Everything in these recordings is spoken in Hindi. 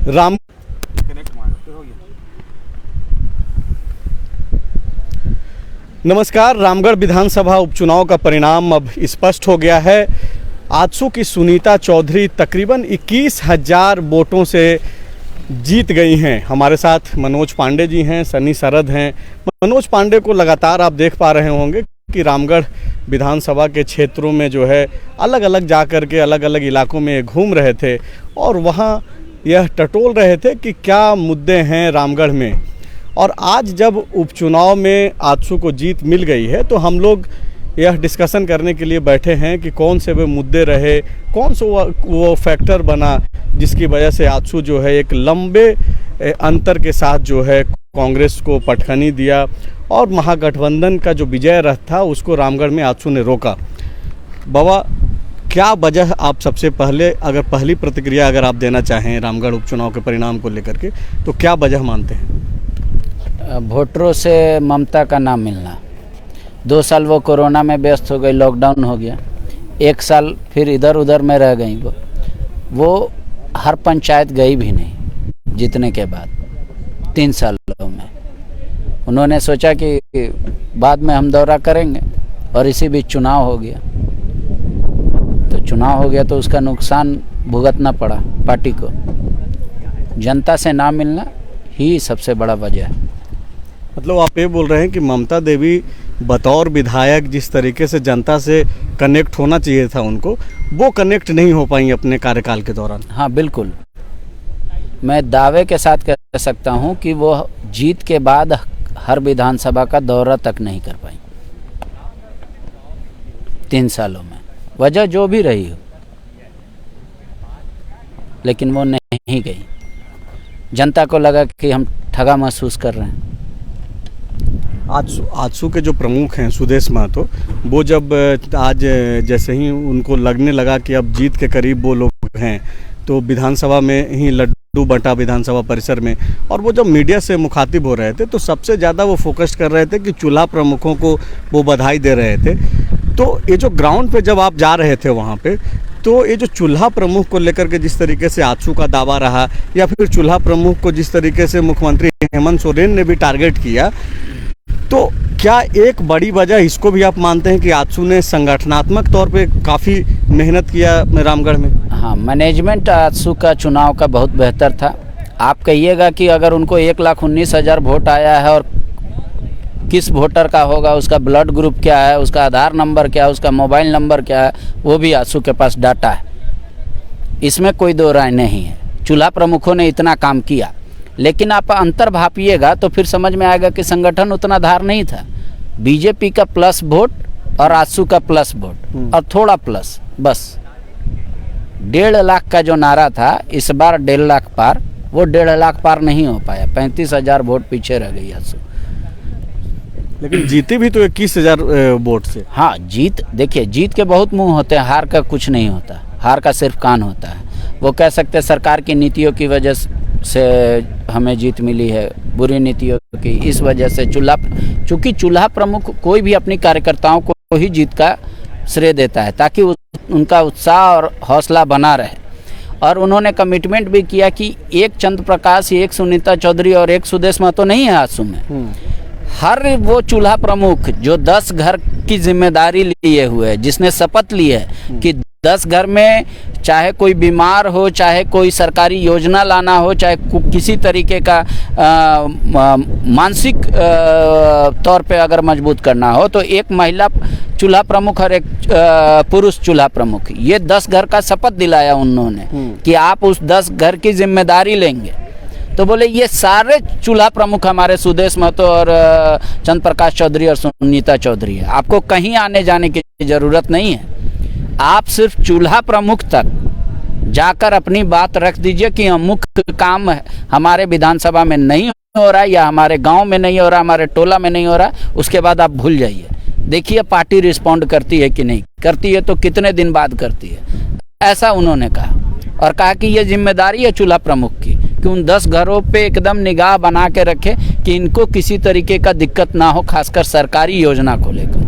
राम नमस्कार। रामगढ़ विधानसभा उपचुनाव का परिणाम अब स्पष्ट हो गया है। आजसू की सुनीता चौधरी तकरीबन 21,000 वोटों से जीत गई हैं। हमारे साथ मनोज पांडे जी हैं, सनी सरद हैं। मनोज पांडे को लगातार आप देख पा रहे होंगे कि रामगढ़ विधानसभा के क्षेत्रों में जो है अलग अलग जा कर के अलग अलग इलाकों में घूम रहे थे और वहाँ यह टटोल रहे थे कि क्या मुद्दे हैं रामगढ़ में। और आज जब उपचुनाव में आजसू को जीत मिल गई है तो हम लोग यह डिस्कशन करने के लिए बैठे हैं कि कौन से वे मुद्दे रहे, कौन सा वो फैक्टर बना जिसकी वजह से आजसू जो है एक लंबे अंतर के साथ जो है कांग्रेस को पटखनी दिया और महागठबंधन का जो विजय रथ था उसको रामगढ़ में आजसू ने रोका। बाबा, क्या वजह, आप सबसे पहले अगर पहली प्रतिक्रिया अगर आप देना चाहें रामगढ़ उपचुनाव के परिणाम को लेकर के, तो क्या वजह मानते हैं? वोटरों से ममता का नाम मिलना। 2 साल वो कोरोना में व्यस्त हो गई, लॉकडाउन हो गया। 1 साल फिर इधर उधर में रह गई। वो हर पंचायत गई भी नहीं जीतने के बाद 3 सालों में। उन्होंने सोचा कि बाद में हम दौरा करेंगे और इसी बीच चुनाव हो गया। तो चुनाव हो गया तो उसका नुकसान भुगतना पड़ा पार्टी को। जनता से ना मिलना ही सबसे बड़ा वजह है। मतलब आप ये बोल रहे हैं कि ममता देवी बतौर विधायक जिस तरीके से जनता से कनेक्ट होना चाहिए था उनको, वो कनेक्ट नहीं हो पाई अपने कार्यकाल के दौरान? हाँ बिल्कुल, मैं दावे के साथ कह सकता हूँ कि वो जीत के बाद हर विधानसभा का दौरा तक नहीं कर पाई 3 सालों में। वजह जो भी रही हो, लेकिन वो नहीं गई। जनता को लगा कि हम ठगा महसूस कर रहे हैं। आजसू के जो प्रमुख हैं सुदेश महतो, वो जब आज जैसे ही उनको लगने लगा कि अब जीत के करीब वो लोग हैं, तो विधानसभा में ही लड्डू बंटा विधानसभा परिसर में, और वो जब मीडिया से मुखातिब हो रहे थे तो सबसे ज़्यादा वो फोकस कर रहे थे कि चूल्हा प्रमुखों को वो बधाई दे रहे थे। तो ये जो ग्राउंड पे जब आप जा रहे थे वहाँ पे, तो ये जो चूल्हा प्रमुख को लेकर के जिस तरीके से आजसू का दावा रहा, या फिर चूल्हा प्रमुख को जिस तरीके से मुख्यमंत्री हेमंत सोरेन ने भी टारगेट किया, तो क्या एक बड़ी वजह इसको भी आप मानते हैं कि आजसू ने संगठनात्मक तौर पे काफ़ी मेहनत किया रामगढ़ में? हाँ, मैनेजमेंट आजसू का चुनाव का बहुत बेहतर था। आप कहिएगा कि अगर उनको 1,19,000 वोट आया है और किस वोटर का होगा, उसका ब्लड ग्रुप क्या है, उसका आधार नंबर क्या है, उसका मोबाइल नंबर क्या है, वो भी आजसू के पास डाटा है। इसमें कोई दो राय नहीं है। चूल्हा प्रमुखों ने इतना काम किया, लेकिन आप अंतर भापिएगा तो फिर समझ में आएगा कि संगठन उतना धार नहीं था। बीजेपी का प्लस वोट और आजसू का प्लस वोट और थोड़ा प्लस, बस 1.5 लाख का जो नारा था इस बार 1.5 लाख पार, वो 1.5 लाख पार नहीं हो पाया। 35,000 वोट पीछे रह गई आजसू। लेकिन जीते भी तो 21,000 वोट से। हाँ, जीत, देखिए जीत के बहुत मुंह होते हैं, हार का कुछ नहीं होता। हार का सिर्फ कान होता है। वो कह सकते हैं सरकार की नीतियों की वजह से हमें जीत मिली है, बुरी नीतियों की, इस वजह से चूँकि चूल्हा प्रमुख कोई भी अपनी कार्यकर्ताओं को ही जीत का श्रेय देता है ताकि उनका उत्साह और हौसला बना रहे। और उन्होंने कमिटमेंट भी किया कि एक चंद्र प्रकाश, एक सुनीता चौधरी और एक सुदेश महतो नहीं है आजसू में। हर वो चूल्हा प्रमुख जो 10 घर की जिम्मेदारी लिए हुए, जिसने शपथ ली है कि 10 घर में चाहे कोई बीमार हो, चाहे कोई सरकारी योजना लाना हो, चाहे किसी तरीके का मानसिक तौर पे अगर मजबूत करना हो, तो एक महिला चूल्हा प्रमुख और एक पुरुष चूल्हा प्रमुख, ये 10 घर का शपथ दिलाया उन्होंने कि आप उस 10 घर की जिम्मेदारी लेंगे। तो बोले ये सारे चूल्हा प्रमुख हमारे सुदेश महतो और चंद्र प्रकाश चौधरी और सुनीता चौधरी है। आपको कहीं आने जाने की ज़रूरत नहीं है। आप सिर्फ चूल्हा प्रमुख तक जाकर अपनी बात रख दीजिए कि मुख्य काम हमारे विधानसभा में नहीं हो रहा है, या हमारे गांव में नहीं हो रहा, हमारे टोला में नहीं हो रहा, उसके बाद आप भूल जाइए। देखिए पार्टी रिस्पॉन्ड करती है कि नहीं करती है, तो कितने दिन बाद करती है, ऐसा उन्होंने कहा। और कहा कि ये जिम्मेदारी है चूल्हा प्रमुख की कि उन 10 घरों पे एकदम निगाह बना के रखे कि इनको किसी तरीके का दिक्कत ना हो, खासकर सरकारी योजना को लेकर।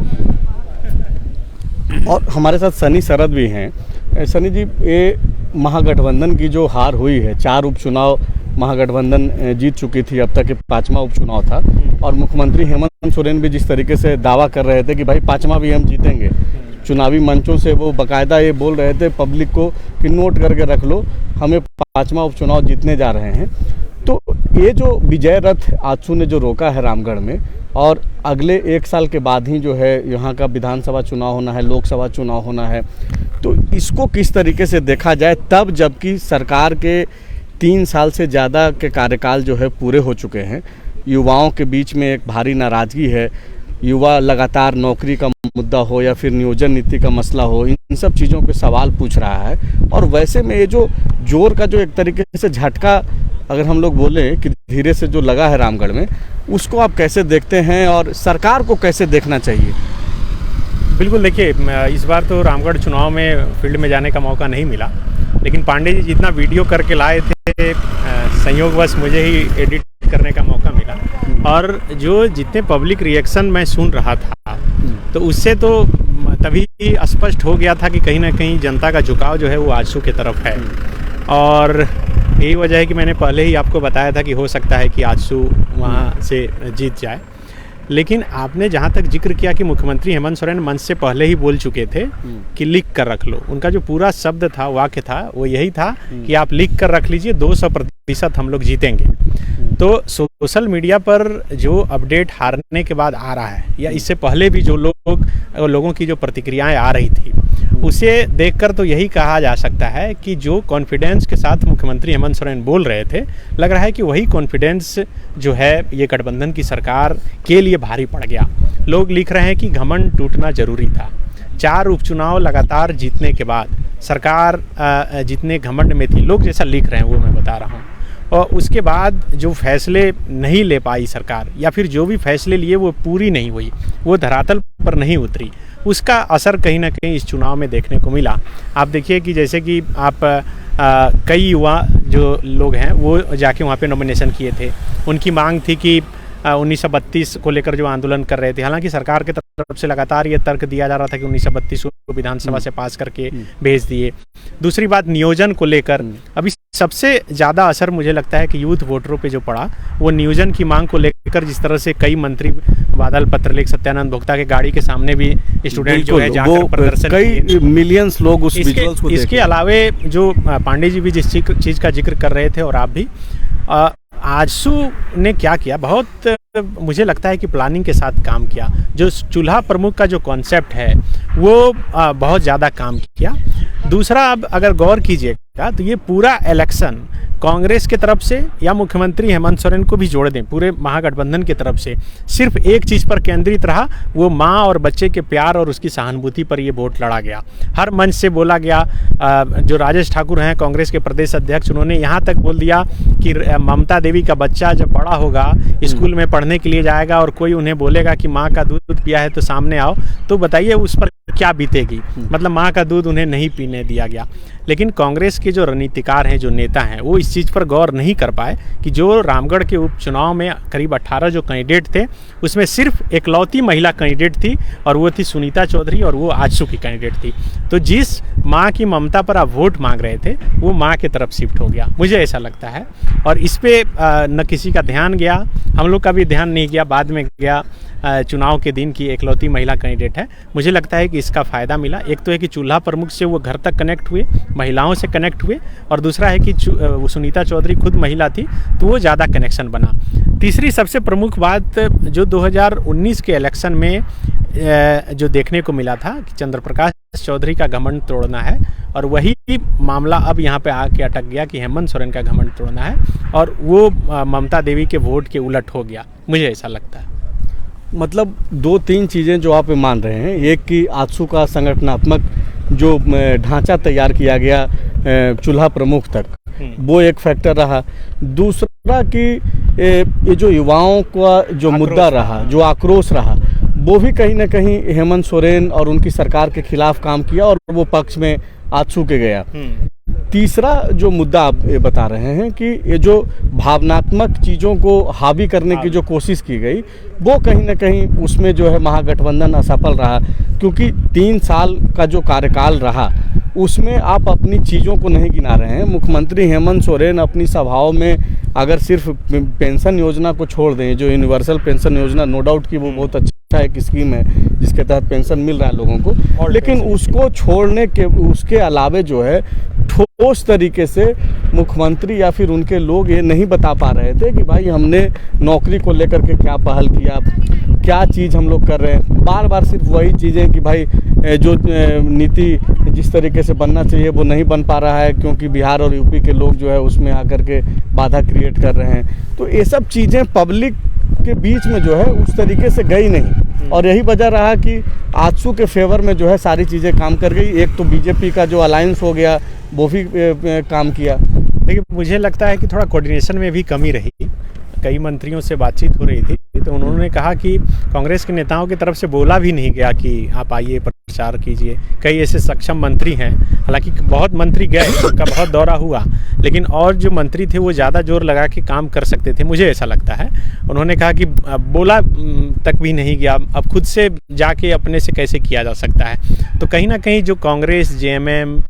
और हमारे साथ सनी सरद भी हैं। सनी जी, ये महागठबंधन की जो हार हुई है, 4 उपचुनाव महागठबंधन जीत चुकी थी, अब तक ये 5वां उपचुनाव था, और मुख्यमंत्री हेमंत सोरेन भी जिस तरीके से दावा कर रहे थे कि भाई 5वां भी हम जीतेंगे, चुनावी मंचों से वो बाकायदा ये बोल रहे थे पब्लिक को कि नोट करके रख लो, हमें 5वां उपचुनाव जीतने जा रहे हैं। तो ये जो विजय रथ आजसू ने जो रोका है रामगढ़ में, और अगले 1 साल के बाद ही जो है यहाँ का विधानसभा चुनाव होना है, लोकसभा चुनाव होना है, तो इसको किस तरीके से देखा जाए, तब जबकि सरकार के 3 साल से ज़्यादा के कार्यकाल जो है पूरे हो चुके हैं, युवाओं के बीच में एक भारी नाराज़गी है, युवा लगातार नौकरी का मुद्दा हो या फिर नियोजन नीति का मसला हो, इन सब चीज़ों पे सवाल पूछ रहा है। और वैसे में ये जो जोर का जो एक तरीके से झटका अगर हम लोग बोलें कि धीरे से जो लगा है रामगढ़ में, उसको आप कैसे देखते हैं और सरकार को कैसे देखना चाहिए? बिल्कुल, देखिए इस बार तो रामगढ़ चुनाव में फील्ड में जाने का मौका नहीं मिला, लेकिन पांडे जी जितना वीडियो करके लाए थे, संयोगवश मुझे ही एडिट करने का मौका मिला, और जो जितने पब्लिक रिएक्शन मैं सुन रहा था, तो उससे तो तभी स्पष्ट हो गया था कि कहीं ना कहीं जनता का झुकाव जो है वो आजसू की तरफ है। और यही वजह है कि मैंने पहले ही आपको बताया था कि हो सकता है कि आजसू वहाँ से जीत जाए। लेकिन आपने जहाँ तक जिक्र किया कि मुख्यमंत्री हेमंत सोरेन मंच से पहले ही बोल चुके थे कि लिख कर रख लो, उनका जो पूरा शब्द था, वाक्य था, वो यही था कि आप लिख कर रख लीजिए, 200% हम लोग जीतेंगे। तो सोशल मीडिया पर जो अपडेट हारने के बाद आ रहा है, या इससे पहले भी जो लोगों की जो प्रतिक्रियाएं आ रही थी, उसे देखकर तो यही कहा जा सकता है कि जो कॉन्फिडेंस के साथ मुख्यमंत्री हेमंत सोरेन बोल रहे थे, लग रहा है कि वही कॉन्फिडेंस जो है ये गठबंधन की सरकार के लिए भारी पड़ गया। लोग लिख रहे हैं कि घमंड टूटना जरूरी था। 4 उपचुनाव लगातार जीतने के बाद सरकार जितने घमंड में थी, लोग जैसा लिख रहे हैं वो मैं बता रहा हूँ, और उसके बाद जो फैसले नहीं ले पाई सरकार, या फिर जो भी फैसले लिए वो पूरी नहीं हुई, वो धरातल पर नहीं उतरी, उसका असर कहीं ना कहीं इस चुनाव में देखने को मिला। आप देखिए कि जैसे कि आप कई युवा जो लोग हैं वो जाके वहाँ पे नॉमिनेशन किए थे, उनकी मांग थी कि 1932 को लेकर जो आंदोलन कर रहे थे, हालांकि सरकार की तरफ से लगातार ये तर्क दिया जा रहा था कि 1932 को विधानसभा से पास करके भेज दिए। दूसरी बात, नियोजन को लेकर अभी सबसे ज़्यादा असर मुझे लगता है कि यूथ वोटरों पे जो पड़ा, वो नियोजन की मांग को लेकर जिस तरह से कई मंत्री बादल पत्रलेख सत्यानंद भोक्ता के गाड़ी के सामने भी स्टूडेंट जो है जाकर प्रदर्शन, कई मिलियंस लोग उस विजुअल्स को इसके अलावे जो पांडे जी भी जिस चीज़ का जिक्र कर रहे थे और आप भी, आजसू ने क्या किया, बहुत मुझे लगता है कि प्लानिंग के साथ काम किया। जो चूल्हा प्रमुख का जो कॉन्सेप्ट है वो बहुत ज़्यादा काम किया। दूसरा, अब अगर गौर कीजिएगा तो ये पूरा इलेक्शन कांग्रेस के तरफ से या मुख्यमंत्री हेमंत सोरेन को भी जोड़ दें, पूरे महागठबंधन की तरफ से सिर्फ एक चीज़ पर केंद्रित रहा, वो माँ और बच्चे के प्यार और उसकी सहानुभूति पर ये वोट लड़ा गया। हर मंच से बोला गया, जो राजेश ठाकुर हैं कांग्रेस के प्रदेश अध्यक्ष, उन्होंने यहाँ तक बोल दिया कि ममता देवी का बच्चा जब बड़ा होगा, स्कूल में पढ़ने के लिए जाएगा और कोई उन्हें बोलेगा कि माँ का दूध पिया है तो सामने आओ, तो बताइए उस पर क्या बीतेगी। मतलब माँ का दूध उन्हें नहीं पीने दिया गया। लेकिन कांग्रेस के जो रणनीतिकार हैं, जो नेता हैं, वो इस चीज़ पर गौर नहीं कर पाए कि जो रामगढ़ के उपचुनाव में करीब 18 जो कैंडिडेट थे, उसमें सिर्फ एकलौती महिला कैंडिडेट थी और वो थी सुनीता चौधरी, और वो आजसू की कैंडिडेट थी। तो जिस माँ की ममता पर आप वोट मांग रहे थे, वो माँ की तरफ शिफ्ट हो गया, मुझे ऐसा लगता है। और इस पर न किसी का ध्यान गया, हम लोग का भी ध्यान नहीं गया, बाद में गया चुनाव के दिन की एकलौती महिला कैंडिडेट है। मुझे लगता है कि इसका फ़ायदा मिला। एक तो है कि चूल्हा प्रमुख से वो घर तक कनेक्ट हुए, महिलाओं से कनेक्ट हुए, और दूसरा है कि सुनीता चौधरी खुद महिला थी तो वो ज़्यादा कनेक्शन बना। तीसरी सबसे प्रमुख बात जो 2019 के इलेक्शन में जो देखने को मिला था कि चंद्र प्रकाश चौधरी का घमंड तोड़ना है, और वही मामला अब यहाँ पे आके अटक गया कि हेमंत सोरेन का घमंड तोड़ना है, और वो ममता देवी के वोट के उलट हो गया, मुझे ऐसा लगता है। मतलब 2-3 चीज़ें जो आप मान रहे हैं, एक कि आजसू का संगठनात्मक जो ढांचा तैयार किया गया चूल्हा प्रमुख तक, वो एक फैक्टर रहा। दूसरा कि ये जो युवाओं का जो मुद्दा रहा, जो आक्रोश रहा, वो भी कहीं ना कहीं हेमंत सोरेन और उनकी सरकार के खिलाफ काम किया और वो पक्ष में आजसू के गया। तीसरा जो मुद्दा आप ये बता रहे हैं कि ये जो भावनात्मक चीज़ों को हावी करने की जो कोशिश की गई, वो कहीं ना कहीं उसमें जो है महागठबंधन असफल रहा, क्योंकि 3 साल का जो कार्यकाल रहा उसमें आप अपनी चीज़ों को नहीं गिना रहे हैं। मुख्यमंत्री हेमंत सोरेन अपनी सभाओं में अगर सिर्फ पेंशन योजना को छोड़ दें, जो यूनिवर्सल पेंशन योजना नो डाउट कि वो बहुत अच्छा एक स्कीम है जिसके तहत पेंशन मिल रहा है लोगों को, लेकिन उसको छोड़ने के उसके अलावे जो है ठोस तरीके से मुख्यमंत्री या फिर उनके लोग ये नहीं बता पा रहे थे कि भाई हमने नौकरी को लेकर के क्या पहल किया, क्या चीज़ हम लोग कर रहे हैं। बार बार सिर्फ वही चीज़ें कि भाई जो नीति जिस तरीके से बनना चाहिए वो नहीं बन पा रहा है क्योंकि बिहार और यूपी के लोग जो है उसमें आकर के बाधा क्रिएट कर रहे हैं। तो ये सब चीज़ें पब्लिक के बीच में जो है उस तरीके से गई नहीं, और यही वजह रहा कि आजसू के फेवर में जो है सारी चीज़ें काम कर गई। एक तो बीजेपी का जो अलायंस हो गया वो भी काम किया। देखिए, मुझे लगता है कि थोड़ा कोऑर्डिनेशन में भी कमी रही। कई मंत्रियों से बातचीत हो रही थी तो उन्होंने कहा कि कांग्रेस के नेताओं की तरफ से बोला भी नहीं गया कि आप आइए प्रचार कीजिए। कई ऐसे सक्षम मंत्री हैं, हालांकि बहुत मंत्री गए, उनका बहुत दौरा हुआ, लेकिन और जो मंत्री थे वो ज़्यादा जोर लगा के काम कर सकते थे, मुझे ऐसा लगता है। उन्होंने कहा कि बोला तक भी नहीं गया, अब खुद से जाके अपने से कैसे किया जा सकता है। तो कहीं ना कहीं जो कांग्रेस, जेएमएम,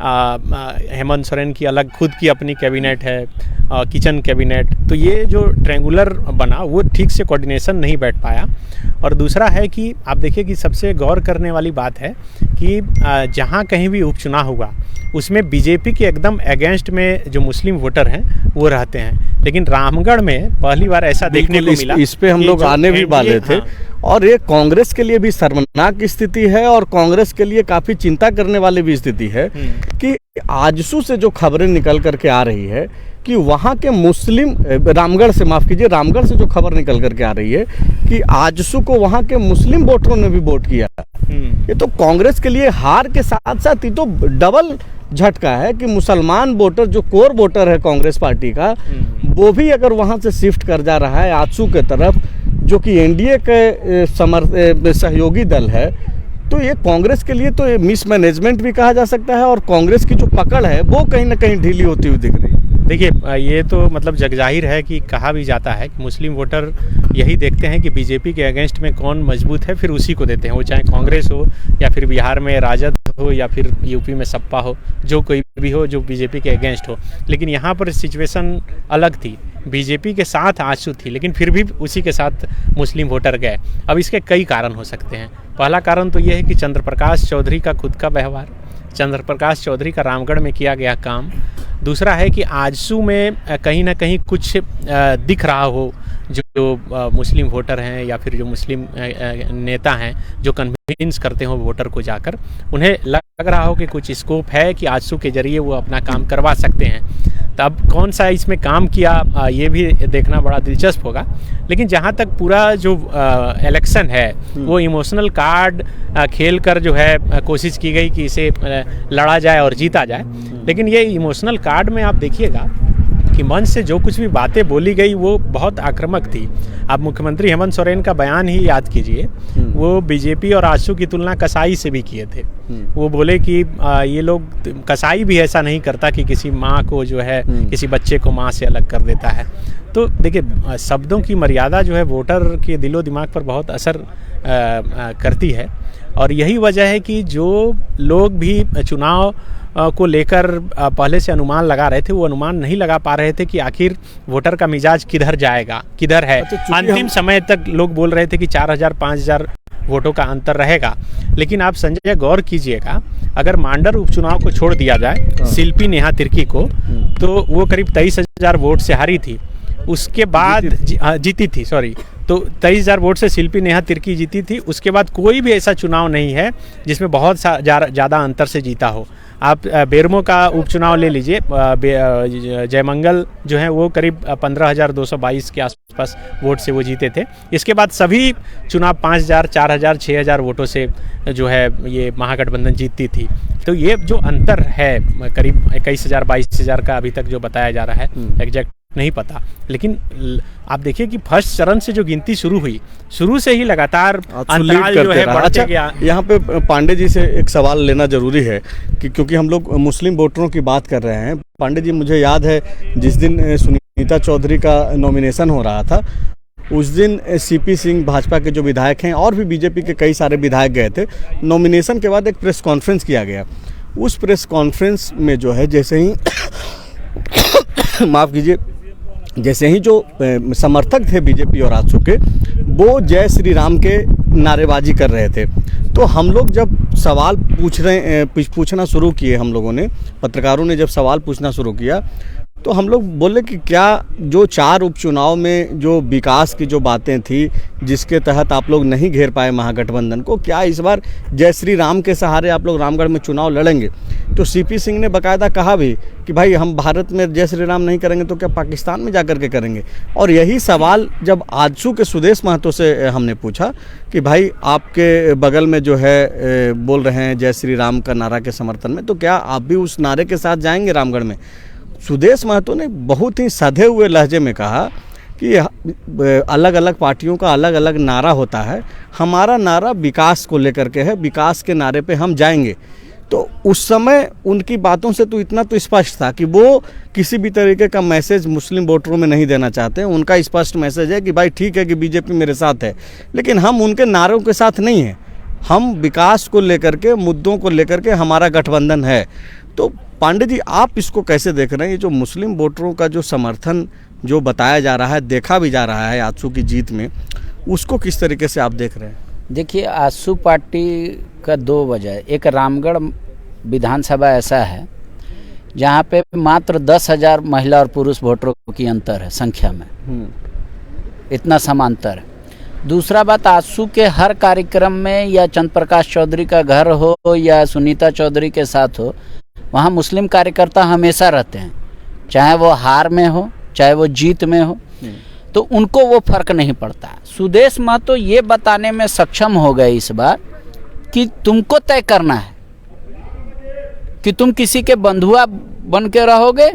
हेमंत सोरेन की अलग खुद की अपनी कैबिनेट है, किचन कैबिनेट, तो ये जो ट्रायंगुलर बना वो ठीक से कोऑर्डिनेशन नहीं बैठ पाया। और दूसरा है कि आप देखिए कि सबसे गौर करने वाली बात है कि जहाँ कहीं भी उपचुनाव हुआ उसमें बीजेपी के एकदम अगेंस्ट में जो मुस्लिम वोटर हैं वो रहते हैं, लेकिन रामगढ़ में पहली बार ऐसा देखने को मिला। इस पे हम लोग आने भी वाले थे। और ये कांग्रेस के लिए भी शर्मनाक स्थिति है और कांग्रेस के लिए काफ़ी चिंता करने वाली भी स्थिति है कि आजसू से जो खबरें निकल करके आ रही है कि वहाँ के मुस्लिम, रामगढ़ से माफ़ कीजिए, रामगढ़ से जो खबर निकल करके आ रही है कि आजसू को वहाँ के मुस्लिम वोटरों ने भी वोट किया। ये तो कांग्रेस के लिए हार के साथ साथ ये तो डबल झटका है कि मुसलमान वोटर जो कोर वोटर है कांग्रेस पार्टी का, वो भी अगर वहाँ से शिफ्ट कर जा रहा है आजसू के तरफ, जो कि एनडीए के सहयोगी दल है, तो ये कांग्रेस के लिए तो ये मिसमैनेजमेंट भी कहा जा सकता है और कांग्रेस की जो पकड़ है वो कहीं ना कहीं ढीली होती हुई दिख रही है। देखिए, ये तो मतलब जगजाहिर है कि कहा भी जाता है कि मुस्लिम वोटर यही देखते हैं कि बीजेपी के अगेंस्ट में कौन मजबूत है, फिर उसी को देते हैं, वो चाहे कांग्रेस हो या फिर बिहार में राजद हो या फिर यूपी में सपा हो, जो कोई भी हो जो बीजेपी के अगेंस्ट हो। लेकिन यहाँ पर सिचुएशन अलग थी, बीजेपी के साथ आजसू थी, लेकिन फिर भी उसी के साथ मुस्लिम वोटर गए। अब इसके कई कारण हो सकते हैं। पहला कारण तो ये है कि चंद्र प्रकाश चौधरी का खुद का व्यवहार, चंद्र प्रकाश चौधरी का रामगढ़ में किया गया काम। दूसरा है कि आजसू में कहीं ना कहीं कुछ दिख रहा हो जो मुस्लिम वोटर हैं या फिर जो मुस्लिम नेता हैं जो कन्विंस करते हो वोटर को जाकर, उन्हें लग रहा हो कि कुछ स्कोप है कि आजसू के जरिए वो अपना काम करवा सकते हैं। तब कौन सा इसमें काम किया ये भी देखना बड़ा दिलचस्प होगा। लेकिन जहाँ तक पूरा जो इलेक्शन है वो इमोशनल कार्ड खेल कर जो है कोशिश की गई कि इसे लड़ा जाए और जीता जाए। लेकिन ये इमोशनल कार्ड में आप देखिएगा कि मंच से जो कुछ भी बातें बोली गई वो बहुत आक्रामक थी। आप मुख्यमंत्री हेमंत सोरेन का बयान ही याद कीजिए, वो बीजेपी और आजसू की तुलना कसाई से भी किए थे। वो बोले कि ये लोग, कसाई भी ऐसा नहीं करता कि किसी माँ को जो है किसी बच्चे को माँ से अलग कर देता है। तो देखिए, शब्दों की मर्यादा जो है वोटर के दिलो दिमाग पर बहुत असर करती है। और यही वजह है कि जो लोग भी चुनाव को लेकर पहले से अनुमान लगा रहे थे वो अनुमान नहीं लगा पा रहे थे कि आखिर वोटर का मिजाज किधर जाएगा, किधर है। अंतिम समय तक लोग बोल रहे थे कि 4000-5000 वोटों का अंतर रहेगा। लेकिन आप संजय गौर कीजिएगा, अगर मांडर उपचुनाव को छोड़ दिया जाए शिल्पी नेहा तिर्की को, तो वो करीब 23,000 वोट से हारी थी। उसके बाद जीती थी, सॉरी, तो 23,000 वोट से शिल्पी नेहा तिर्की जीती थी। उसके बाद कोई भी ऐसा चुनाव नहीं है जिसमें बहुत ज़्यादा अंतर से जीता हो। आप बेरमो का उपचुनाव ले लीजिए, जयमंगल जो है वो करीब 15,222 के आसपास वोट से वो जीते थे। इसके बाद सभी चुनाव 5,000, 4,000, 6,000 वोटों से जो है ये महागठबंधन जीतती थी। तो ये जो अंतर है करीब 21,000, 22,000 का अभी तक जो बताया जा रहा है, एग्जैक्ट नहीं पता। लेकिन आप देखिए कि फर्स्ट चरण से जो गिनती शुरू हुई, शुरू से ही लगातार अंतराल जो है बढ़ते गया। यहाँ पे पांडे जी से एक सवाल लेना जरूरी है कि क्योंकि हम लोग मुस्लिम वोटरों की बात कर रहे हैं। पांडे जी, मुझे याद है जिस दिन सुनीता चौधरी का नॉमिनेशन हो रहा था, उस दिन सीपी सिंह भाजपा के जो विधायक हैं और भी बीजेपी के कई सारे विधायक गए थे। नॉमिनेशन के बाद एक प्रेस कॉन्फ्रेंस किया गया उस प्रेस कॉन्फ्रेंस में जो है जैसे ही माफ़ कीजिए, जैसे ही जो समर्थक थे बीजेपी और आजसू के, वो जय श्री राम के नारेबाजी कर रहे थे। तो हम लोग जब सवाल पूछना शुरू किए, हम लोगों ने, पत्रकारों ने जब सवाल पूछना शुरू किया, तो हम लोग बोले कि क्या जो 4 उपचुनाव में जो विकास की जो बातें थी, जिसके तहत आप लोग नहीं घेर पाए महागठबंधन को, क्या इस बार जय श्री राम के सहारे आप लोग रामगढ़ में चुनाव लड़ेंगे? तो सीपी सिंह ने बाकायदा कहा भी कि भाई हम भारत में जय श्री राम नहीं करेंगे तो क्या पाकिस्तान में जाकर के करेंगे? और यही सवाल जब आजसू के सुदेश महतो से हमने पूछा कि भाई आपके बगल में जो है बोल रहे हैं जय श्री राम का नारा के समर्थन में, तो क्या आप भी उस नारे के साथ जाएंगे रामगढ़ में? सुदेश महतो ने बहुत ही सधे हुए लहजे में कहा कि अलग अलग पार्टियों का अलग अलग नारा होता है, हमारा नारा विकास को लेकर के है, विकास के नारे पे हम जाएंगे। तो उस समय उनकी बातों से तो इतना तो स्पष्ट था कि वो किसी भी तरीके का मैसेज मुस्लिम वोटरों में नहीं देना चाहते हैं। उनका स्पष्ट मैसेज है कि भाई ठीक है कि बीजेपी मेरे साथ है, लेकिन हम उनके नारों के साथ नहीं हैं, हम विकास को लेकर के, मुद्दों को लेकर के हमारा गठबंधन है। तो पांडे जी, आप इसको कैसे देख रहे हैं? ये जो मुस्लिम वोटरों का जो समर्थन जो बताया जा रहा है, देखा भी जा रहा है आजसू की जीत में, उसको किस तरीके से आप देख रहे हैं? देखिए, आजसू पार्टी का 2 वजह। एक, रामगढ़ विधानसभा ऐसा है जहाँ पे मात्र 10,000 महिला और पुरुष वोटरों की अंतर है संख्या में, इतना समांतर है। दूसरा बात, आजसू के हर कार्यक्रम में, या चंद्र प्रकाश चौधरी का घर हो या सुनीता चौधरी के साथ हो, वहाँ मुस्लिम कार्यकर्ता हमेशा रहते हैं, चाहे वो हार में हो चाहे वो जीत में हो, तो उनको वो फर्क नहीं पड़ता। सुदेश महतो ये बताने में सक्षम हो गए इस बार कि तुमको तय करना है कि तुम किसी के बंधुआ बन के रहोगे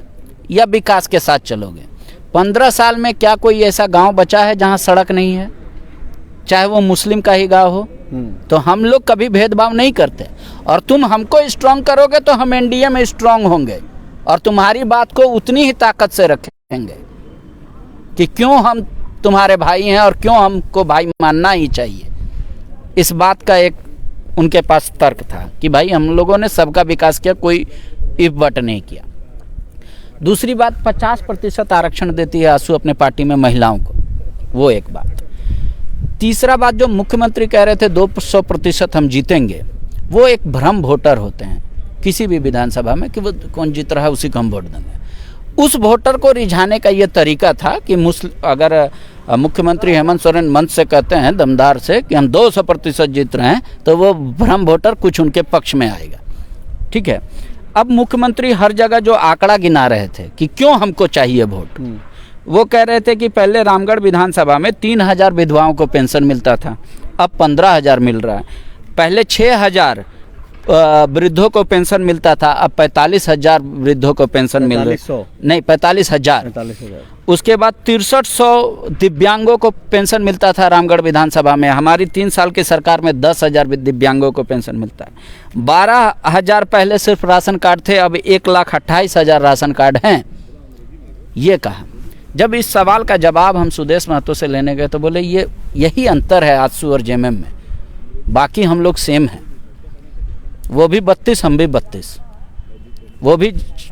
या विकास के साथ चलोगे। 15 साल में क्या कोई ऐसा गांव बचा है जहां सड़क नहीं है, चाहे वो मुस्लिम का ही गांव हो? तो हम लोग कभी भेदभाव नहीं करते, और तुम हमको स्ट्रांग करोगे तो हम एनडीए में स्ट्रांग होंगे और तुम्हारी बात को उतनी ही ताकत से रखेंगे कि क्यों हम तुम्हारे भाई हैं और क्यों हमको भाई मानना ही चाहिए। इस बात का एक उनके पास तर्क था कि भाई हम लोगों ने सबका विकास किया, कोई इफ बट नहीं किया। दूसरी बात, 50% आरक्षण देती है आजसू अपने पार्टी में महिलाओं को, वो एक बात। तीसरा बात, जो मुख्यमंत्री कह रहे थे 200% हम जीतेंगे, वो एक भ्रम वोटर होते हैं किसी भी विधानसभा में कि वो कौन जीत रहा है उसी को हम वोट देंगे। उस वोटर को रिझाने का ये तरीका था कि अगर मुख्यमंत्री हेमंत सोरेन मंच से कहते हैं दमदार से कि हम 200% जीत रहे हैं, तो वो भ्रम वोटर कुछ उनके पक्ष में आएगा। ठीक है, अब मुख्यमंत्री हर जगह जो आंकड़ा गिना रहे थे कि क्यों हमको चाहिए वोट, वो कह रहे थे कि पहले रामगढ़ विधानसभा में 3,000 विधवाओं को पेंशन मिलता था, अब 15,000 मिल रहा है। पहले 6,000 वृद्धों को पेंशन मिलता था, अब 45,000 वृद्धों को पेंशन मिल रहा है। नहीं, 45,000। उसके बाद 6300 दिव्यांगों को पेंशन मिलता था रामगढ़ विधानसभा में। हमारी 3 साल की सरकार में 10,000 दिव्यांगों को पेंशन मिलता है। 12,000 पहले सिर्फ राशन कार्ड थे, अब 1,28,000 राशन कार्ड हैं। ये कहा। जब इस सवाल का जवाब हम सुदेश महतो से लेने गए तो बोले यही अंतर है आजसू और जेएमएम में, बाकी हम लोग सेम हैं। वो भी 32, हम भी 32। वो भी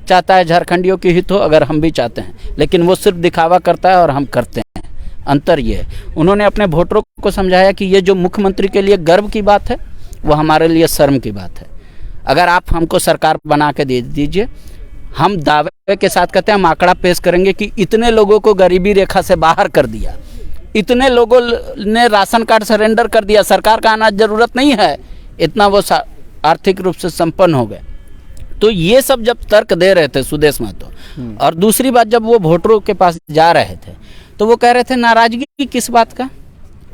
चाहता है झारखंडियों की हित हो, अगर हम भी चाहते हैं, लेकिन वो सिर्फ दिखावा करता है और हम करते हैं। अंतर ये है। उन्होंने अपने वोटरों को समझाया कि ये जो मुख्यमंत्री के लिए गर्व की बात है, वो हमारे लिए शर्म की बात है। अगर आप हमको सरकार बना के दे दीजिए, हम दावे के साथ कहते हैं, हम आंकड़ा पेश करेंगे कि इतने लोगों को गरीबी रेखा से बाहर कर दिया, इतने लोगों ने राशन कार्ड सरेंडर कर दिया, सरकार का आना जरूरत नहीं है, इतना वो आर्थिक रूप से संपन्न हो गए। तो ये सब जब तर्क दे रहे थे सुदेश महतो, और दूसरी बात, जब वो वोटरों के पास जा रहे थे तो वो कह रहे थे नाराजगी किस बात का,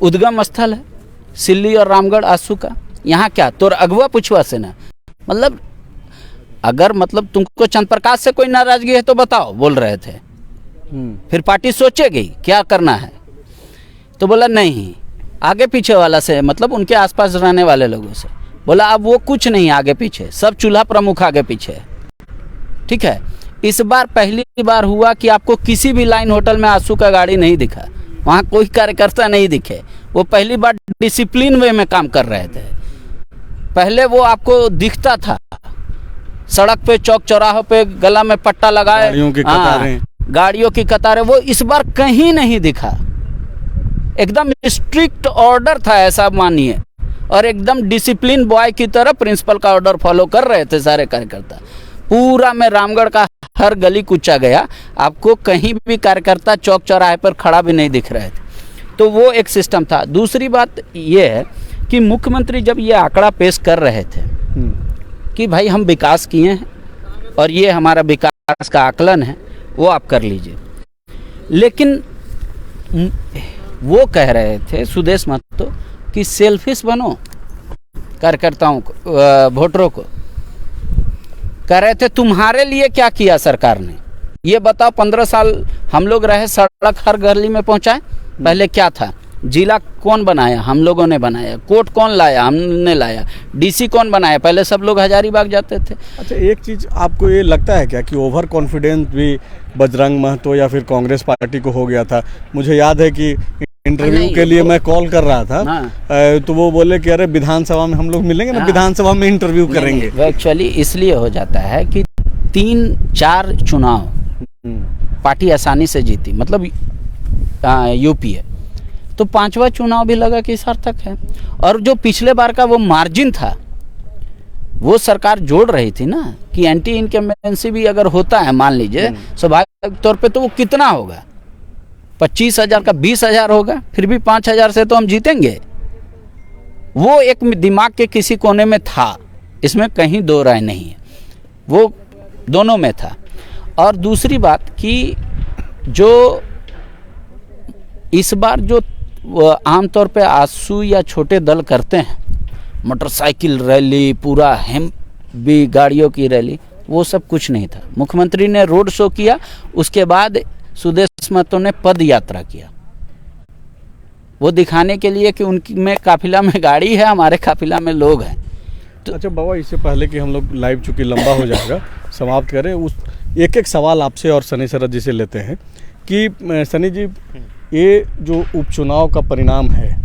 उद्गम स्थल है सिल्ली और रामगढ़ आजसू का, यहाँ क्या तोर अगुआ पुछवा से ना, मतलब अगर तुमको चंद्र प्रकाश से कोई नाराजगी है तो बताओ, बोल रहे थे। फिर पार्टी सोचेगी क्या करना है, तो बोला नहीं, आगे पीछे वाला से, मतलब उनके आसपास रहने वाले लोगों से। बोला अब वो कुछ नहीं आगे पीछे, सब चूल्हा प्रमुख आगे पीछे है। ठीक है, इस बार पहली बार हुआ कि आपको किसी भी लाइन होटल में आजसू का गाड़ी नहीं दिखा, वहाँ कोई कार्यकर्ता नहीं दिखे। वो पहली बार डिसिप्लिन वे में काम कर रहे थे। पहले वो आपको दिखता था सड़क पे चौक चौराहों पे गला में पट्टा लगाए, गाड़ियों की कतारें, गाड़ियों की कतारें, वो इस बार कहीं नहीं दिखा। एकदम स्ट्रिक्ट ऑर्डर था ऐसा मानिए, और एकदम डिसिप्लिन बॉय की तरह प्रिंसिपल का ऑर्डर फॉलो कर रहे थे सारे कार्यकर्ता। पूरा मैं रामगढ़ का हर गली कूचा गया, आपको कहीं भी कार्यकर्ता चौक चौराहे पर खड़ा भी नहीं दिख रहे थे। तो वो एक सिस्टम था। दूसरी बात ये है कि मुख्यमंत्री जब ये आंकड़ा पेश कर रहे थे कि भाई हम विकास किए हैं और ये हमारा विकास का आकलन है, वो आप कर लीजिए, लेकिन वो कह रहे थे सुदेश महतो कि सेल्फिश बनो कार्यकर्ताओं को, वोटरों को कह रहे थे तुम्हारे लिए क्या किया सरकार ने, ये बताओ। 15 साल हम लोग रहे, सड़क हर गली में पहुंचाए, पहले क्या था? जिला कौन बनाया? हम लोगों ने बनाया। कोर्ट कौन लाया? हमने लाया। डीसी कौन बनाया? पहले सब लोग हजारीबाग जाते थे। अच्छा, एक चीज़ आपको ये लगता है क्या कि ओवर कॉन्फिडेंस भी बजरंग महतो या फिर कांग्रेस पार्टी को हो गया था? मुझे याद है कि इंटरव्यू के लिए मैं कॉल कर रहा था, तो वो बोले कि अरे विधानसभा में हम लोग मिलेंगे ना, विधानसभा में इंटरव्यू करेंगे। वो एक्चुअली इसलिए हो जाता है कि 3-4 चुनाव पार्टी आसानी से जीती, मतलब यूपीए, तो 5वां चुनाव भी लगा कि सार्थक है। और जो पिछले बार का वो मार्जिन था, वो सरकार जोड़ रही थी ना कि एंटी इनकम्बेंसी भी अगर होता है, मान लीजिए स्वाभाविक तौर पे, तो वो कितना होगा? 25,000 का 20,000 होगा, फिर भी 5,000 से तो हम जीतेंगे। वो एक दिमाग के किसी कोने में था, इसमें कहीं दो राय नहीं है, वो दोनों में था। और दूसरी बात कि जो इस बार जो आमतौर पे आसू या छोटे दल करते हैं, मोटरसाइकिल रैली, पूरा भी गाड़ियों की रैली, वो सब कुछ नहीं था। मुख्यमंत्री ने रोड शो किया, उसके बाद सुदेश महतो ने पद यात्रा किया, वो दिखाने के लिए कि उनकी में काफिला में गाड़ी है, हमारे काफिला में लोग हैं। तो अच्छा बाबा, इससे पहले कि हम लोग लाइव चूँकि लंबा हो जाएगा समाप्त करें, उस एक सवाल आपसे और सनी शरद जी से लेते हैं कि सनी जी, ये जो उपचुनाव का परिणाम है,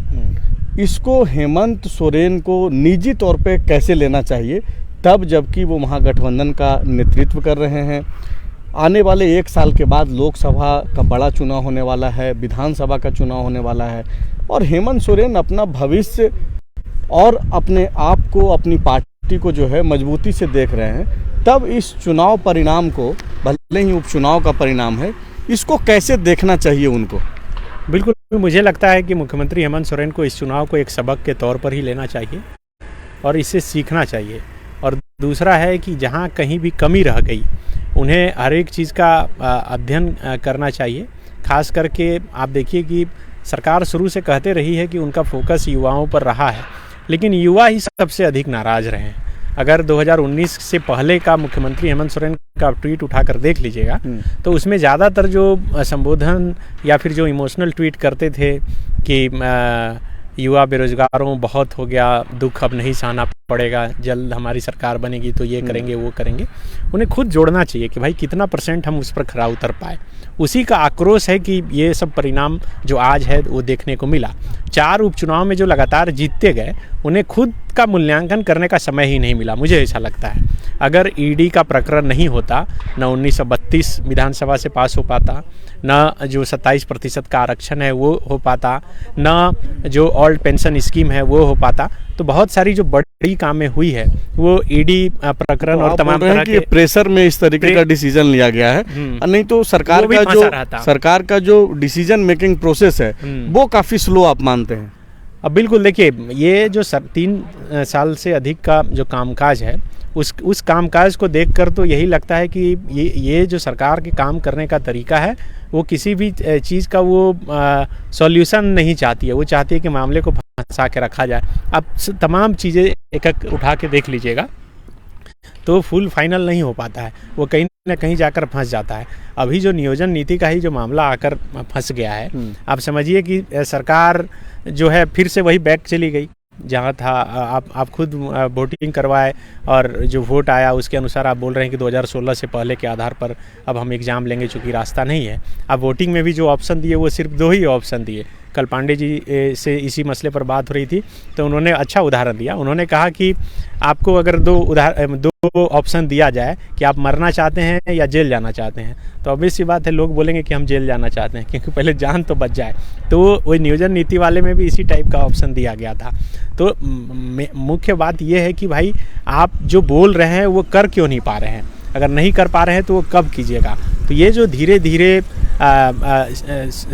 इसको हेमंत सोरेन को निजी तौर पे कैसे लेना चाहिए, तब जबकि वो महागठबंधन का नेतृत्व कर रहे हैं। आने वाले 1 साल के बाद लोकसभा का बड़ा चुनाव होने वाला है, विधानसभा का चुनाव होने वाला है, और हेमंत सोरेन अपना भविष्य और अपने आप को, अपनी पार्टी को जो है मजबूती से देख रहे हैं। तब इस चुनाव परिणाम को, भले ही उपचुनाव का परिणाम है, इसको कैसे देखना चाहिए उनको? बिल्कुल, मुझे लगता है कि मुख्यमंत्री हेमंत सोरेन को इस चुनाव को एक सबक के तौर पर ही लेना चाहिए और इससे सीखना चाहिए। और दूसरा है कि जहाँ कहीं भी कमी रह गई, उन्हें हर एक चीज़ का अध्ययन करना चाहिए। खास करके आप देखिए कि सरकार शुरू से कहते रही है कि उनका फोकस युवाओं पर रहा है, लेकिन युवा ही सबसे अधिक नाराज़ रहे हैं। अगर 2019 से पहले का मुख्यमंत्री हेमंत सोरेन का ट्वीट उठाकर देख लीजिएगा, तो उसमें ज़्यादातर जो संबोधन या फिर जो इमोशनल ट्वीट करते थे कि युवा बेरोजगारों बहुत हो गया, दुख अब नहीं सहना पड़ेगा, जल्द हमारी सरकार बनेगी तो ये करेंगे वो करेंगे, उन्हें खुद जोड़ना चाहिए कि भाई कितना % हम उस पर खरा उतर पाए। उसी का आक्रोश है कि ये सब परिणाम जो आज है वो देखने को मिला। 4 उपचुनाव में जो लगातार जीतते गए, उन्हें खुद का मूल्यांकन करने का समय ही नहीं मिला, मुझे ऐसा लगता है। अगर ईडी का प्रकरण नहीं होता, न 1932 विधानसभा से पास हो पाता, न जो 27% का आरक्षण है वो हो पाता, न जो ओल्ड पेंशन स्कीम है वो हो पाता, तो बहुत सारी जो बड़ी कामें हुई है वो ईडी प्रकरण और तमाम तरह के प्रेशर में इस तरीके का डिसीजन लिया गया है। नहीं तो सरकार का जो डिसीजन मेकिंग प्रोसेस है वो काफ़ी स्लो आप मानते हैं? अब बिल्कुल देखिए, ये जो 3 साल से अधिक का जो कामकाज है, उस कामकाज को देखकर तो यही लगता है कि ये जो सरकार के काम करने का तरीका है, वो किसी भी चीज़ का वो सॉल्यूशन नहीं चाहती है, वो चाहती है कि मामले को फंसा के रखा जाए। अब तमाम चीज़ें एक उठा के देख लीजिएगा तो फुल फाइनल नहीं हो पाता है, वो कहीं ना कहीं जाकर फंस जाता है। अभी जो नियोजन नीति का ही जो मामला आकर फंस गया है, आप समझिए कि सरकार जो है फिर से वही बैक चली गई जहाँ था। आप खुद वोटिंग करवाए और जो वोट आया उसके अनुसार आप बोल रहे हैं कि 2016 से पहले के आधार पर अब हम एग्ज़ाम लेंगे, चूँकि रास्ता नहीं है। अब वोटिंग में भी जो ऑप्शन दिए वो सिर्फ 2 ही ऑप्शन दिए कल पांडे जी से इसी मसले पर बात हो रही थी, तो उन्होंने अच्छा उदाहरण दिया। उन्होंने कहा कि आपको अगर दो ऑप्शन दिया जाए कि आप मरना चाहते हैं या जेल जाना चाहते हैं, तो ऑब्वियस सी बात है लोग बोलेंगे कि हम जेल जाना चाहते हैं, क्योंकि पहले जान तो बच जाए। तो वही नियोजन नीति वाले में भी इसी टाइप का ऑप्शन दिया गया था। तो मुख्य बात यह है कि भाई आप जो बोल रहे हैं वो कर क्यों नहीं पा रहे हैं? अगर नहीं कर पा रहे हैं तो वो कब कीजिएगा? तो ये जो धीरे धीरे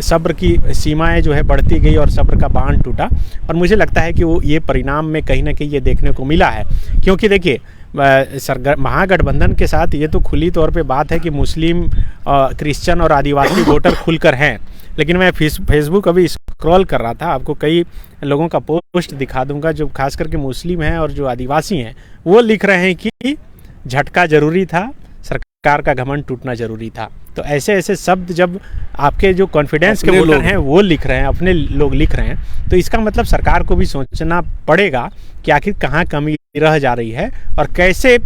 सब्र की सीमाएं जो है बढ़ती गई और सब्र का बांध टूटा, और मुझे लगता है कि वो ये परिणाम में कहीं ना कहीं ये देखने को मिला है। क्योंकि देखिए महागठबंधन के साथ ये तो खुली तौर पे बात है कि मुस्लिम, क्रिश्चियन और आदिवासी वोटर खुलकर हैं, लेकिन मैं फेसबुक अभी स्क्रॉल कर रहा था, आपको कई लोगों का पोस्ट दिखा दूंगा जो खास करके मुस्लिम हैं और जो आदिवासी हैं, वो लिख रहे हैं कि झटका जरूरी था, सरकार का घमंड टूटना जरूरी था। तो ऐसे ऐसे शब्द जब आपके जो कॉन्फिडेंस के वोटर हैं वो लिख रहे हैं, अपने लोग लिख रहे हैं, तो इसका मतलब सरकार को भी सोचना पड़ेगा कि आखिर कहाँ कमी रह जा रही है और कैसे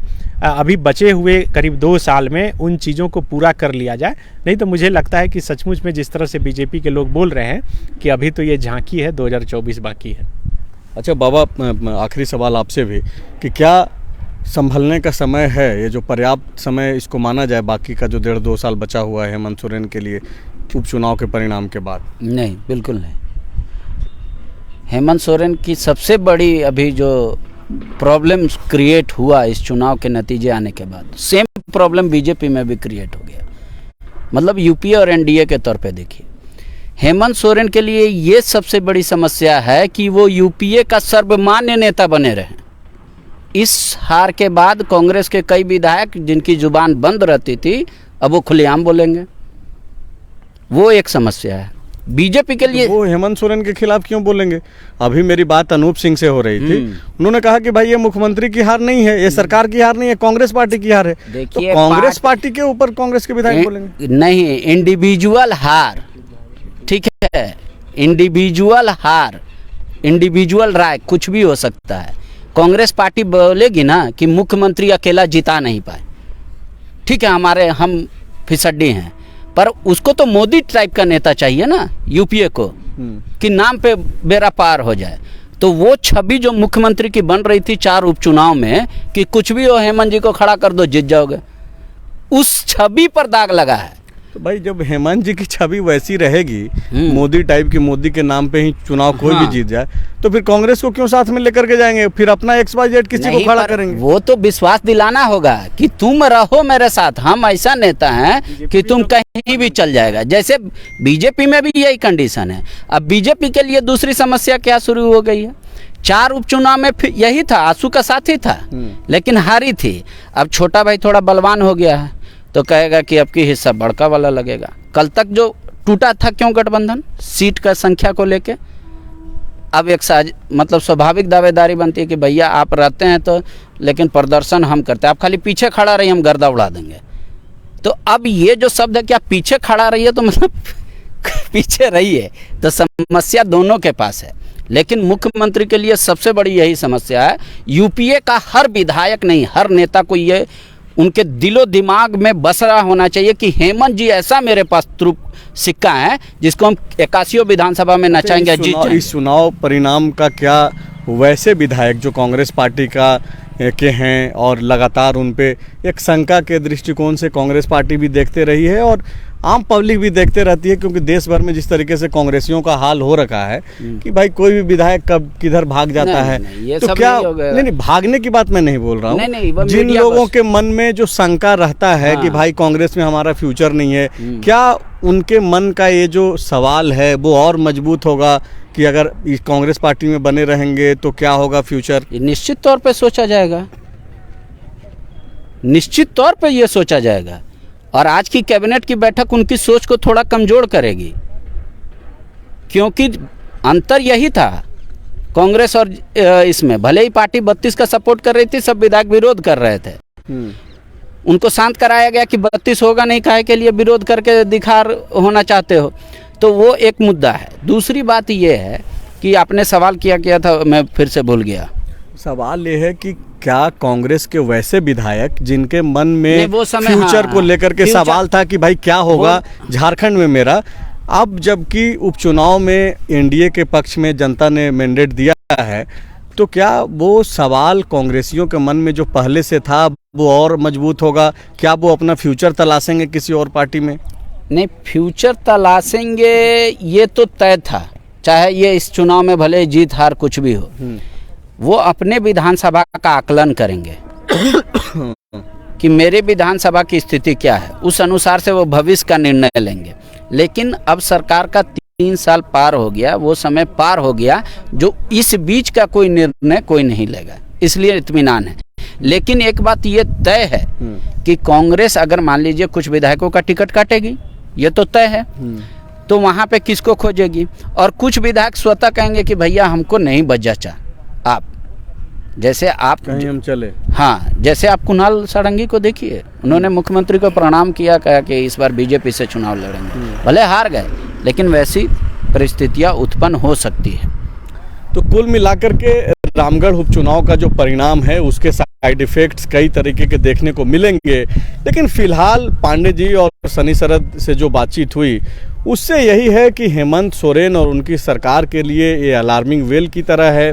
अभी बचे हुए करीब 2 साल में उन चीज़ों को पूरा कर लिया जाए। नहीं तो मुझे लगता है कि सचमुच में जिस तरह से बीजेपी के लोग बोल रहे हैं कि अभी तो ये झांकी है, 2024 बाकी है। अच्छा बाबा, आखिरी सवाल आपसे भी कि क्या संभलने का समय है, ये जो पर्याप्त समय इसको माना जाए, बाकी का जो 1.5-2 साल बचा हुआ है हेमंत सोरेन के लिए उपचुनाव के परिणाम के बाद? नहीं, बिल्कुल नहीं। हेमंत सोरेन की सबसे बड़ी अभी जो प्रॉब्लम क्रिएट हुआ इस चुनाव के नतीजे आने के बाद, सेम प्रॉब्लम बीजेपी में भी क्रिएट हो गया। मतलब यूपीए और एनडीए के तौर पे देखिए, हेमंत सोरेन के लिए ये सबसे बड़ी समस्या है कि वो यूपीए का सर्वमान्य नेता बने रहे। इस हार के बाद कांग्रेस के कई विधायक जिनकी जुबान बंद रहती थी, अब वो खुलेआम बोलेंगे। वो एक समस्या है बीजेपी के लिए। वो हेमंत सोरेन के खिलाफ क्यों बोलेंगे? अभी मेरी बात अनूप सिंह से हो रही थी, उन्होंने कहा कि भाई ये मुख्यमंत्री की हार नहीं है, ये सरकार की हार नहीं है, कांग्रेस पार्टी की हार है। तो कांग्रेस पार्टी के ऊपर कांग्रेस के विधायक बोलेंगे? नहीं, इंडिविजुअल हार, ठीक है, इंडिविजुअल हार, इंडिविजुअल राय कुछ भी हो सकता है। कांग्रेस पार्टी बोलेगी ना कि मुख्यमंत्री अकेला जिता नहीं पाए, ठीक है, हम फिसड्डी हैं, पर उसको तो मोदी टाइप का नेता चाहिए ना यूपीए को, कि नाम पे बेड़ा पार हो जाए। तो वो छवि जो मुख्यमंत्री की बन रही थी 4 उपचुनाव में कि कुछ भी हो हेमंत जी को खड़ा कर दो जीत जाओगे, उस छवि पर दाग लगा है। तो भाई जब हेमंत जी की छवि वैसी रहेगी, मोदी टाइप की, मोदी के नाम पे ही चुनाव कोई भी जीत जाए, तो फिर कांग्रेस को क्यों साथ में लेकर के जाएंगे? फिर अपना XYZ किसी को खड़ा करेंगे? वो तो विश्वास दिलाना होगा कि तुम रहो मेरे साथ, हम ऐसा नेता हैं कि तुम कहीं भी चल जाएगा। जैसे बीजेपी में भी यही कंडीशन है। अब बीजेपी के लिए दूसरी समस्या क्या शुरू हो गई है? 4 उपचुनाव में फिर यही था, आंसू का साथी था, लेकिन हारी थी। अब छोटा भाई थोड़ा बलवान हो गया है तो कहेगा कि अब की हिस्सा बड़का वाला लगेगा। कल तक जो टूटा था क्यों गठबंधन, सीट का संख्या को लेके, अब एक मतलब स्वाभाविक दावेदारी बनती है कि भैया आप रहते हैं तो, लेकिन प्रदर्शन हम करते हैं, आप खाली पीछे खड़ा रहिए, हम गर्दा उड़ा देंगे। तो अब ये जो शब्द है कि आप पीछे खड़ा रहिए, तो मतलब पीछे रहिए, तो समस्या दोनों के पास है। लेकिन मुख्यमंत्री के लिए सबसे बड़ी यही समस्या है, यूपीए का हर विधायक नहीं, हर नेता को ये उनके दिलो दिमाग में बस रहा होना चाहिए कि हेमंत जी ऐसा मेरे पास तुरुप सिक्का है जिसको हम 81 विधानसभा में नचाएंगे, जीत जाएंगे। इस चुनाव परिणाम का क्या वैसे विधायक जो कांग्रेस पार्टी के हैं और लगातार उन पे एक शंका के दृष्टिकोण से कांग्रेस पार्टी भी देखते रही है और आम पब्लिक भी देखते रहती है, क्योंकि देश भर में जिस तरीके से कांग्रेसियों का हाल हो रखा है कि भाई कोई भी विधायक कब किधर भाग जाता है। ये तो सब क्या नहीं, भागने की बात मैं नहीं बोल रहा हूँ, जिन लोगों के मन में जो शंका रहता है कि भाई कांग्रेस में हमारा फ्यूचर नहीं है, क्या उनके मन का ये जो सवाल है वो और मजबूत होगा कि अगर इस कांग्रेस पार्टी में बने रहेंगे तो क्या होगा फ्यूचर? निश्चित तौर पे सोचा जाएगा, निश्चित तौर पे ये सोचा जाएगा। और आज की कैबिनेट की बैठक उनकी सोच को थोड़ा कमजोर करेगी, क्योंकि अंतर यही था कांग्रेस और इसमें, भले ही पार्टी 32 का सपोर्ट कर रही थी, सब विधायक विरोध कर रहे थे, उनको शांत कराया गया कि 32 होगा नहीं, काहे के लिए विरोध करके दिखार होना चाहते हो। तो वो एक मुद्दा है। दूसरी बात ये है कि आपने सवाल किया था, मैं फिर से भूल गया। सवाल ये है कि क्या कांग्रेस के वैसे विधायक जिनके मन में वो समय, फ्यूचर को लेकर के सवाल था कि भाई क्या होगा झारखंड में मेरा, अब जबकि उपचुनाव में एनडीए के पक्ष में जनता ने मैंडेट दिया है, तो क्या वो सवाल कांग्रेसियों के मन में जो पहले से था वो और मजबूत होगा? क्या वो अपना फ्यूचर तलाशेंगे किसी और पार्टी में? नहीं, फ्यूचर तलाशेंगे ये तो तय था, चाहे ये इस चुनाव में भले जीत हार कुछ भी हो। वो अपने विधानसभा का आकलन करेंगे कि मेरे विधानसभा की स्थिति क्या है, उस अनुसार से वो भविष्य का निर्णय लेंगे। लेकिन अब सरकार का 3 साल पार हो गया, वो समय पार हो गया जो इस बीच का कोई निर्णय कोई नहीं लेगा, इसलिए इत्मीनान है। लेकिन एक बात ये तय है कि कांग्रेस अगर मान लीजिए कुछ विधायकों का टिकट काटेगी, ये तो तय है, तो वहाँ पे किसको खोजेगी? और कुछ विधायक स्वतः कहेंगे कि भैया हमको नहीं बचा, आप जैसे आप कहीं हम चले। हाँ, जैसे आप कुणाल सारंगी को देखिए, उन्होंने मुख्यमंत्री को प्रणाम किया, कहा कि इस बार बीजेपी से चुनाव लड़ेंगे, भले हार गए लेकिन वैसी परिस्थितियां उत्पन्न हो सकती है। तो कुल मिलाकर के रामगढ़ उपचुनाव का जो परिणाम है उसके साइड इफेक्ट्स कई तरीके के देखने को मिलेंगे, लेकिन फिलहाल पांडे जी और सनी सरद से जो बातचीत हुई उससे यही है कि हेमंत सोरेन और उनकी सरकार के लिए ये अलार्मिंग वेल की तरह है,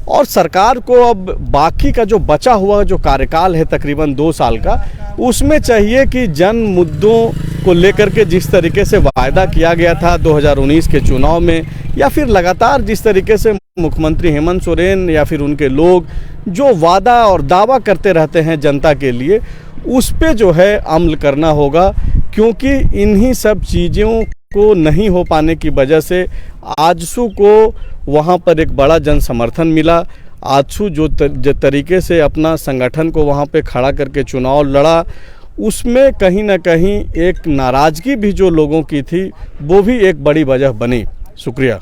और सरकार को अब बाकी का जो बचा हुआ जो कार्यकाल है तकरीबन 2 साल का, उसमें चाहिए कि जन मुद्दों को लेकर के जिस तरीके से वायदा किया गया था 2019 के चुनाव में, या फिर लगातार जिस तरीके से मुख्यमंत्री हेमंत सोरेन या फिर उनके लोग जो वादा और दावा करते रहते हैं जनता के लिए, उस पे जो है अमल करना होगा। क्योंकि इन्हीं सब चीज़ों को नहीं हो पाने की वजह से आजसू को वहाँ पर एक बड़ा जन समर्थन मिला। आजसू जो तरीके से अपना संगठन को वहाँ पे खड़ा करके चुनाव लड़ा, उसमें कहीं ना कहीं एक नाराज़गी भी जो लोगों की थी वो भी एक बड़ी वजह बनी। शुक्रिया।